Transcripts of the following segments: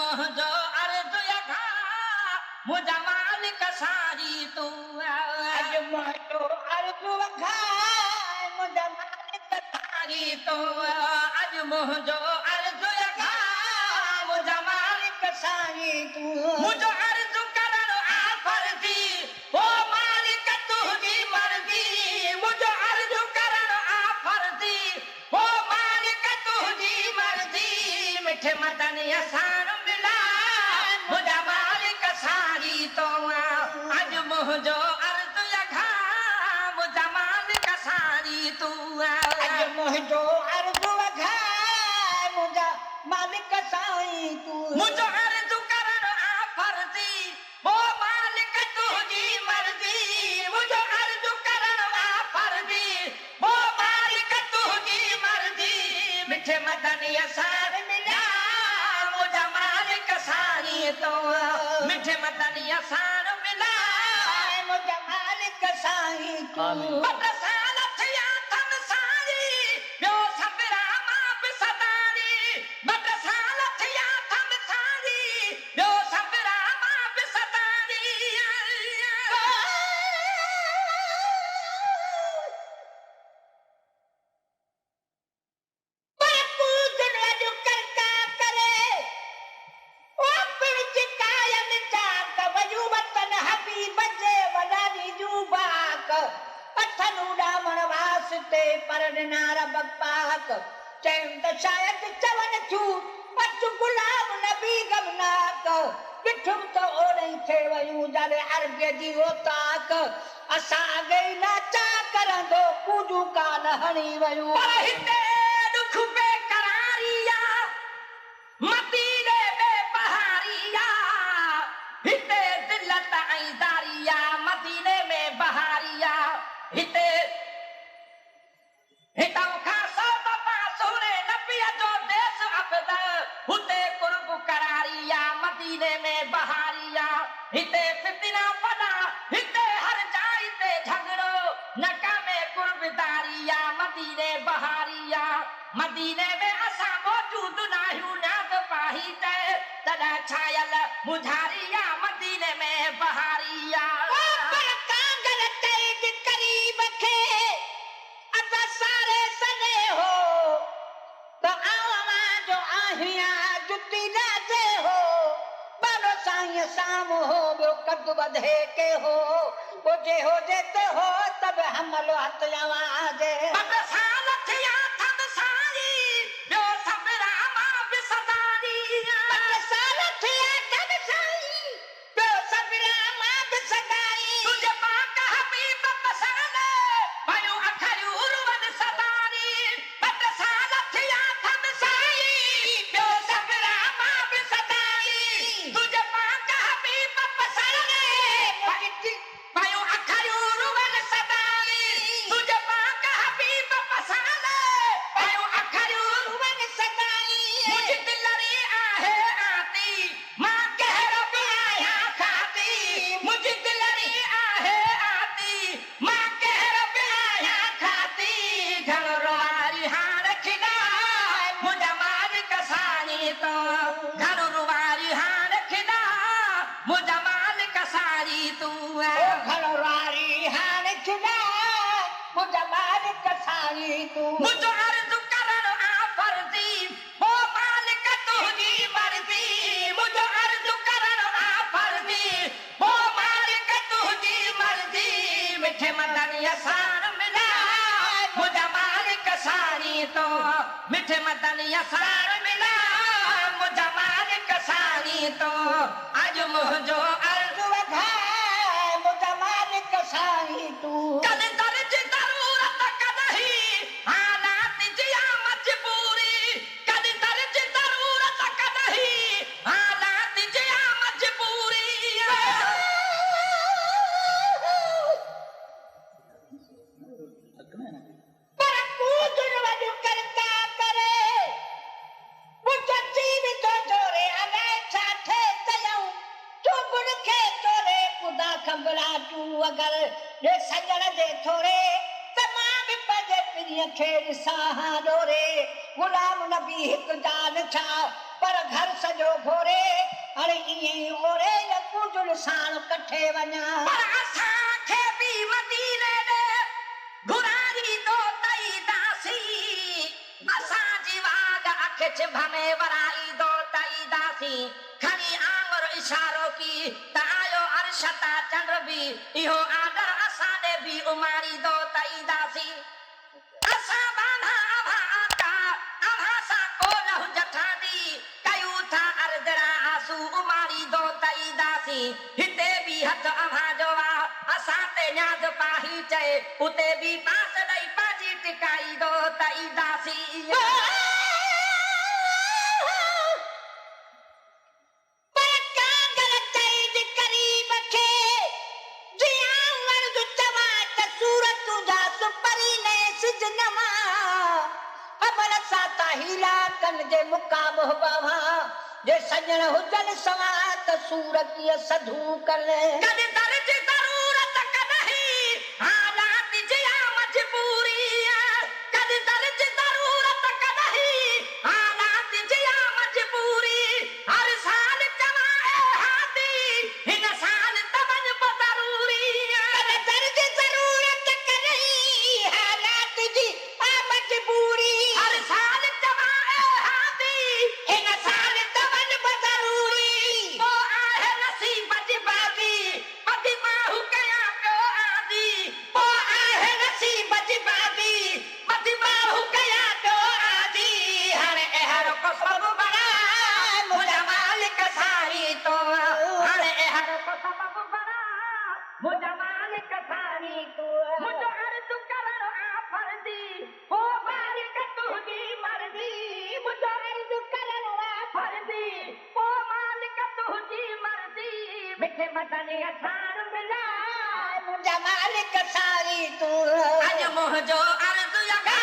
मोहजो अर्ज यखा मुझा मालिक सारी तू अज मोहजो अर्ज यखा मुझा मालिक सारी तू अज मोहजो अर्ज यखा मुझा मालिक सारी तू मुझो अर्ज करण आ फर्जी ओ मालिक तुझी मर्जी मुझो अर्ज करण आ फर्जी ओ मालिक तुझी मर्जी मिठे मदन असान मिला मुझा मालिक सारी तो अज मुझो अर्ज यखा मुझा मालिक सारी तू अज मुझो अर्ज यखा मुझा मालिक सारी तू मुझो अर्ज करण आ फर्जी ओ मालिक तुझी मर्जी मुझो अर्ज करण आ फर्जी ओ मालिक तुझी मर्जी मिठे मदन असान मिला मुझा मालिक सारी तो मिठे मदन असान मिला मुझा मालिक सारी तू बदसाल थिया थन सारी ॿियो सबरा मां बि सदारी बदसाल थिया थन सारी ॿियो सबरा मां बि सदारी पर पूजन जो करता करे ओ पिच कायम चाक वजू वतन हबीब जे वडानी जुबाक पथन उडामण वास्ते पर नार बपाक चंद शायद चवन छू पच गुलाम नबी गमनाक किठम तो ओड़े थे वयू जाने अरबी जी ओताक असा गई नाचा करंदो पूजू कान हणी वयू पर हिते दुख बेकरारिया मदीने में बहारिया हिते दिलत ऐं दारिया मदीने में बहारिया हिते हितां खां सौ दफ़ा सोने नबीअ जो देश अफ़ज़ल हुते कुर्ब करारिया मदीने में बहारिया हिते फितना फना हिते हर जाइ ते झगड़ो नका में कुर्बदारिया मदीने बहारिया मदीने में असां मौजूद नाहियूं नाज़ पाही तॾहिं छायल मुझारिया मदीने में बहारिया पर कागल तैद करीब खे असां सारे सने हो तो आवा जो आहिया जुती नाचे हो बालो साईं साम हो ॿियो कद वधे के हो जे ते हो तब हमलो हथ आवाजे बदसाल थिया थन सारी ॿियो सबरा मां बि सदारी साल थिया कद साईं ॿियो सबरा मां बि सदाई तुझे पाक हबीब पसंद पयूं अखरियूं उर्वन सदारी बदसाल थिया थन सारी ॿियो सबरा मां बि सदाई तुझे पाक हबीब पसंद पयूं अखरियूं उर्वन सदारी तुझे पाक हबीब पसंद पयूं अखरियूं उर्वन सदाई मुझ दिलरी आहे आती मां कहर बि आहियां खाती मुझ दिलरी आहे आती मां कहर बि आहियां खाती घर रुवारी हाण खिदा मुंहिंजा मालिक सारी तो घर रुवारी हाण खिदा मुंहिंजा मालिक सारी तूं घरवारी हाण खिदा मुंहिंजा मालिक सारी तूं मुझो अर्ज करण आ फर्जी ओ मालिक तुझी मर्जी मुझो अर्ज करण आ फर्जी ओ मालिक तुझी मर्जी मिठे मदन असान मिला मुझा मालिक सारी तो मिठे मदन असान मिला मुझा मालिक सारी तो अज मुझो अर्ज वधा मुंहिंजा मालिक सारी तूं कद दर्ज ज़रूरत कदही हालात जिया मजबूरी कद दर्ज ज़रूरत कदही हालात जिया मजबूरी पर पूजन वजू करता करे मुझो जीव तो जोरे अने छाठे तयऊं चुबुन खे तोरे खुदा खबरा तू अगर ये सजण दे थोरे तमाम पंहिंजे पिरीअ खे ॾिसां डोरे गुलाम न नबी हिक जान छा पर घर सजो घोरे अरे इए ओरे यकू जुल साण कठे वञा पर असांखे बि मदीने ॾे घुराई दो तई दासी असांजी वाग अख चिभ में वराई दो तई दासी खणी आंगुर इशारो की त आयो अर्शता चंद्र बि इहो आदर असां ॾे बि उमारी दो तई दासी असां बांधा अभा आका अभा सां कोलह जठानी कयूं था अर्दरा आंसू उमारी दो तई दासी हिते बि हथ अभा जो आहे असां ते न्याज पाही चए उते बि पास ॾेई पंहिंजी टिकाई दो तई दासी पर कांगल चई करीब खे जियां वर्द चवा त सूरत जा सुपरी ने सिजन मां अमल साता हीला कन जे मुकाम बावा जे सजण हुजन सवा त सूरत सधू कले कद दर्ज ज़रूरत कदहीं हालात जिया मजबूरी कद दर्ज ज़रूरत कदहीं हालात जिया मजबूरी हर साल चवाए हादी हिन साल तवज ज़रूरी कद दर्ज ज़रूरत कदहीं हालात जी आ मजबूरी हर साल चवाए हादी हिन साल तवन ज़रूरी ओ आहे नसीब जी बाजी पति बाहु कया पियो आदी ओ आहे नसीब जी बाजी पति बाहु कया पियो आदी हाणे एहर को सब बड़ा मुझा मालिक सारी तो हाणे एहर को सब बड़ा मुझा मालिक सारी तो मुझो अर्ज करण आ फर्जी ओ मालिक तुझी मर्जी मुझो अर्ज करण आ फर्जी ओ मालिक तुझी मर्जी मिठे मदनी असार मिला मुझा मालिक सारी तू अज मुझो अर्ज यगा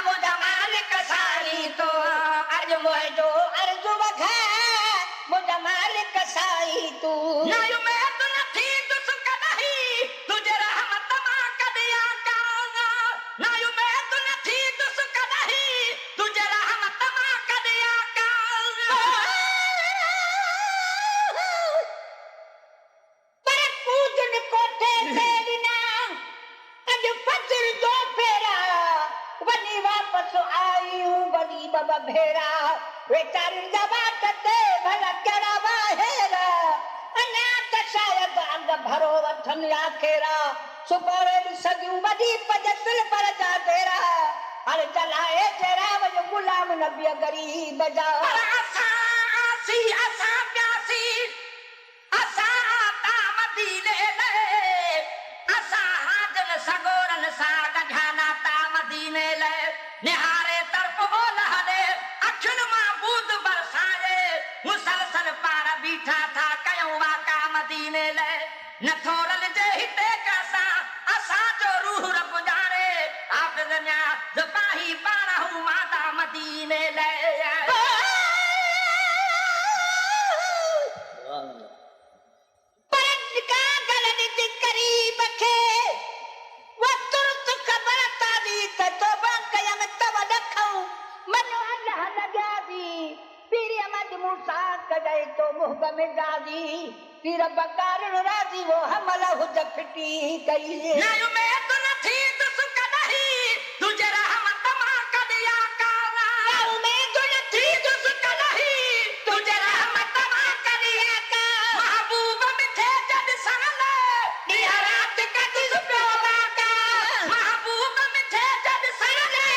मुझा मालिक सारी तो अज मुझो अर्ज वघा मुझा मालिक साई तू ना उम्मीद न थी तुस कदहीं तुझे रहमत मां कदिया काना ना उम्मीद न थी तुस कदहीं तुझे रहमत मां कदिया काना पर कूदन कोठे तेरिना अज फजर जो फेरा वनी वापस आई हूँ बड़ी बाबा भेड़ा वेचारी जवाट ते भला केड़ा बाहेरा अनाथ शायद अंग भरो वठन आखेरा सुबह सजू बड़ी पजसल पर जा तेरा हर चलाए तेरा वज गुलाम नबी गरीब जा पर असां आसी असां प्यासी असां आता मदीने ले असां हाजन सगोरन सा गझाना ता मदीने ले निहारे तरफ ओलह दे अखियुनि मां बूंद बरसाए मुसलसल पार बीठा था कयूं वाका मदीने ले नथो रलिजे हिते कासां असांजो रूह रब ॼाणे हाफ़िज़ न्या ज़बाही पाण हू माता मदीने ले पर कागल निज करीब खे वो तुरत खबर तादी त तोबा कयम तव दखऊं मनो अल्लाह लॻा दी पीर अहमद मूसा कॾहिं तो मुहब में जादी पीर बकार राजी वो हमल हुज फिटी कई ना उम्मीद न थी तुस कदहीं तुझे रहमत मां कदिया काला उम्मीद न थी तुस कदहीं तुझे रहमत मां कदिया का महबूब मिठे जद साले ॾींहं राति कदुस पियो वाका महबूब मिठे जद साले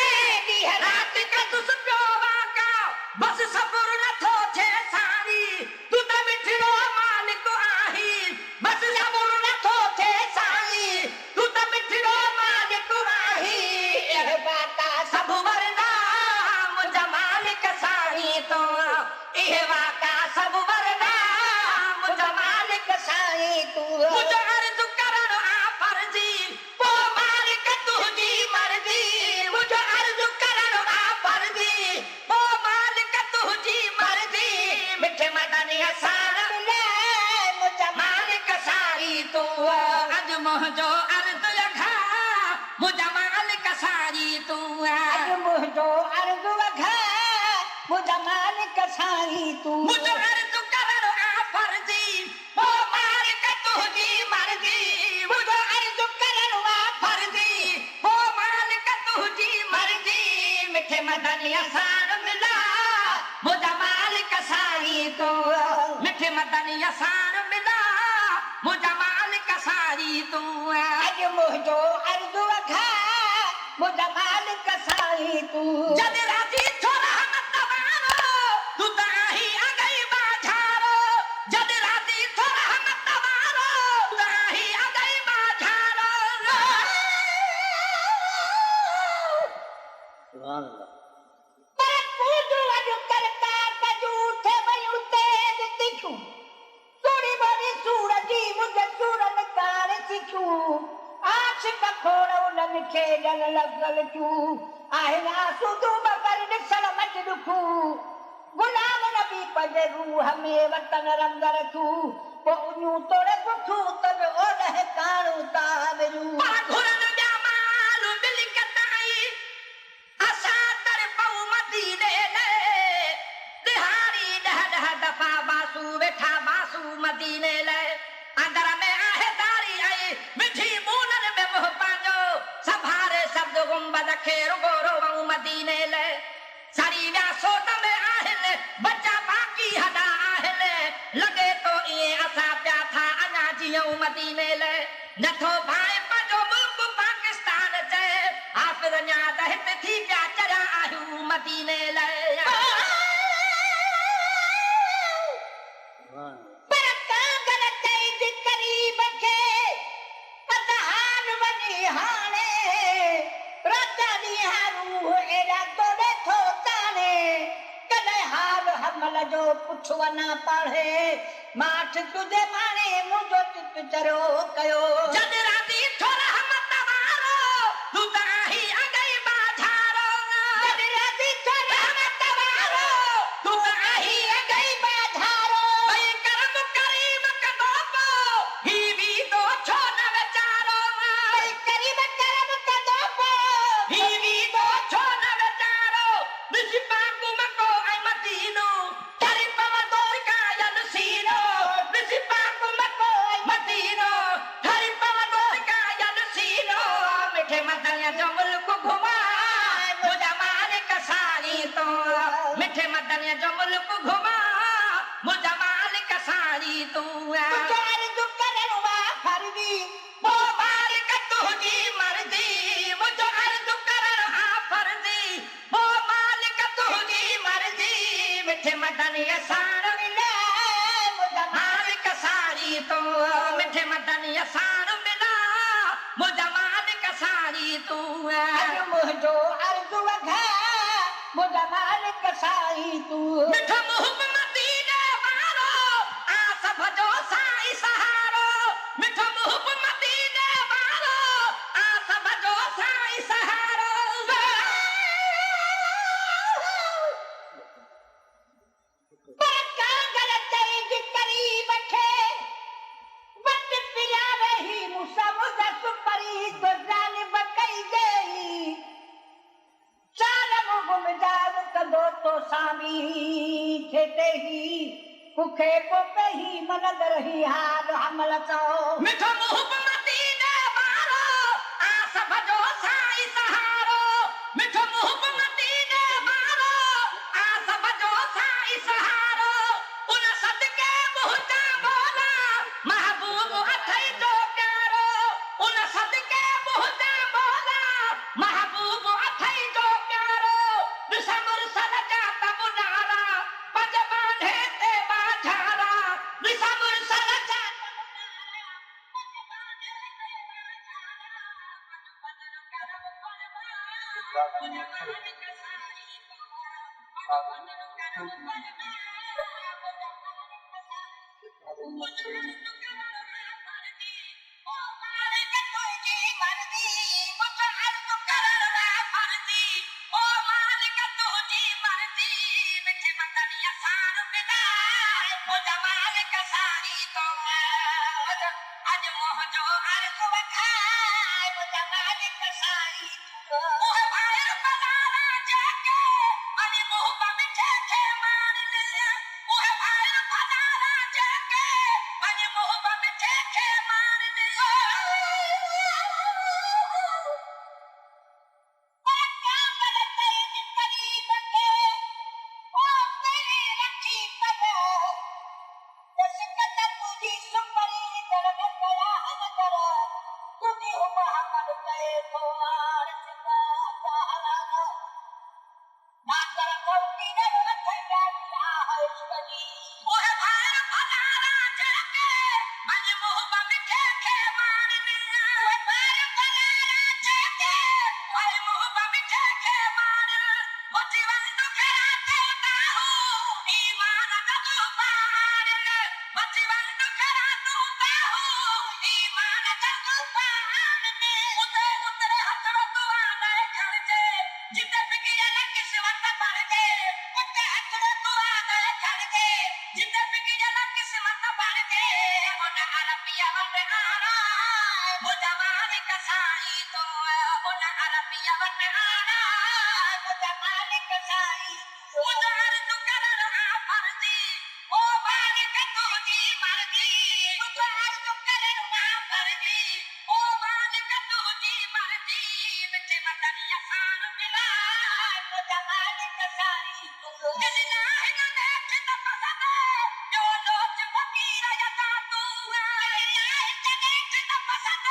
ॾींहं राति कदुस पियो वाका बस सब्र नथो थिए सारी तूं त मिठड़ो मालिक आहीं बस सब्र नथो थिए सारी तूं त मिठड़ो मालिक आहीं एह बाता सब वरना मुझा मालिक साईं तो इहे वाका सब वरना मुझा मालिक साईं तू मुझो अर्ज करण आ फर्जी पो मालिक तुझी मर्जी मुझो अर्ज करण आ फर्जी पो मालिक तुझी मर्जी मिठे मदनी असार मुझा मालिक सारी तू अज मुझो अर्ज लखा मुझा मालिक सारी तू अज मुझो अर्ज वघा कसाई तू मुझो अर्ज करण आ फर्जी ओ मालिक तुझी मर्जी मुझो अर्ज करण वा फर्जी ओ मालिक तुझी मर्जी मिठे मदन असान मिला मुझा मालिक साई तू मिठे मदन असान मिला मुझा मालिक साई तू अज मुझो अर्ज वखा मुझा मालिक साई तू जद राजी छोरा मत मारो तू ताही अगई बाझारो जद राजी छोरा मत मारो ताही अगई बाझारो पर पूजो अज करता कजू थे वयू तेज तिखू तोड़ी बड़ी सूरजी मुझे सूरन कार सिखू आछ पखोड़ उनन खे जन लगल चू आहना सुदू बकर निसल मच दुखू गुलाम नबी पद रूह में वतन रंग रखू वो उन्यू तोड़े कुछू तब ओढ़े काणू ताबरू घुरन जा मालू मिल कताई असा तर पऊ मदीने ने दिहाड़ी डह डह दफा बासु वेठा बासु मदीने ले अंदर में आहे दारी आई मिठी मूनन में मोह पांजो संभारे शब्द गुंबद खे रुगो रोवऊ मदीने ले सारी व्या सोत में आहले बच्चा बाकी हदा आहले लगे तो ये असा प्या था अना जियऊ मदीने ले नथो भाई पंजो मुल्क पाकिस्तान चे हाफिज न्या दहित थी प्या चरा आहियूं मदीने ले पर कांगल तेज करीब के अतहान वनी हाने रतनी हारू एरा तोड़े थो ताने कदे हाल हमल जो पुछवना पढ़े माठ तुझे माने मुझो चित चरो कयो जद राती थोड़ा मत मारो तू ताही अगई बाझारो जद राती थोड़ा मत मारो तू ताही गई बाधारो भई करम करीम कदोपो ही भी तो छो न बेचारो करीब करम कदो पो ही भी तो छो न बेचारो बिस्पा कुमको आई मदीनो तरी पव दोर का यन सीनो बिस्पा कुमको आई मदीनो तरी पव दोर का यन सीनो मिठे मदन जो मुल्क घुमा मुझा मालिक सारी तो मिठे मदन जो मुल्क घुमा मुझा मालिक सारी तू मुझो अर्ज करण वा फर्जी वो मालिक तुझी मर्जी मुझो अर्ज करण आ फर्जी वो मालिक तुझी मर्जी मिठे मदन असान मिले मुझा मालिक सारी तो मिठे मदन असान मिला मुझा मालिक सारी तू अज मुझो अर्ज वखा मुझा मालिक साई तू मिठो मुहब मदीने वारो आस भजो साई सहारो मिठो मुहब मदीने वारो आस भजो साई सहारो पर कांगल तेज करीब के वट पिया रही मुसा मुझा सुपरी तो जानिब कई गई चालम गुम जाव कदो तो सामी खेते ही कुखे को कही मनद रही हाल हमल चो मिठो मुहब मदीने वारो आस भजो साई सहारो मिठो मुहब मदीने वारो आस भजो साई सहारो उन सदके मुहता बोला महबूब अथई जो प्यारो उन सदके मुहता बोला महबूब अथई जो प्यारो बिसमुर सलजा तमुनारा पज बांधे ते बाझारा बिसमुर सलजा पढ़ के कुत्ते हथड़े तो आ गए चढ़ के जिंदे बिकी जला किस्मत पढ़ के उन अरबिया वट आना वो जवान कसाई तो उन अरबिया वट आना वो जवान कसाई उधार तू कर रहा फर्जी ओ मालिक तुझी मर्जी उधार तू कर रहा फर्जी ओ मालिक तुझी मर्जी बिच मतन आसान मिला वो जवान कसाई दिलना है ना देख तो पसंद जो लोच फकीर या तू दिलना है ना देख तो पसंद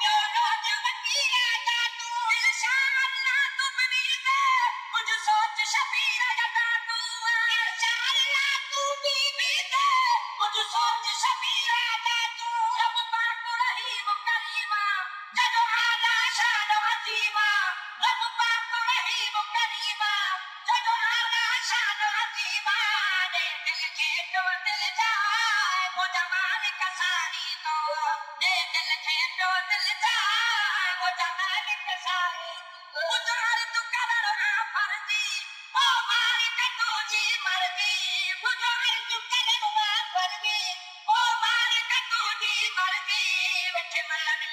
जो लोच फकीर या तू इंशाअल्लाह तू बनी दे कुछ सोच शबीर या तू इंशाअल्लाह तू बीबी दे कुछ सोच शबीर या तू रब पाक रहीम करीमा जदो आला शान अजीमा रब पाक रहीम करीमा जदो आला शान अजीमा दे दिल के तो दिल जाए वो जमाल कसारी तो दे दिल के तो दिल जाए वो जमाल कसारी उधार तू कर रहा फर्जी ओ मालिक तुझी मर्जी उधार तू कर रहा फर्जी ओ मालिक तुझी मर्जी बिच मतन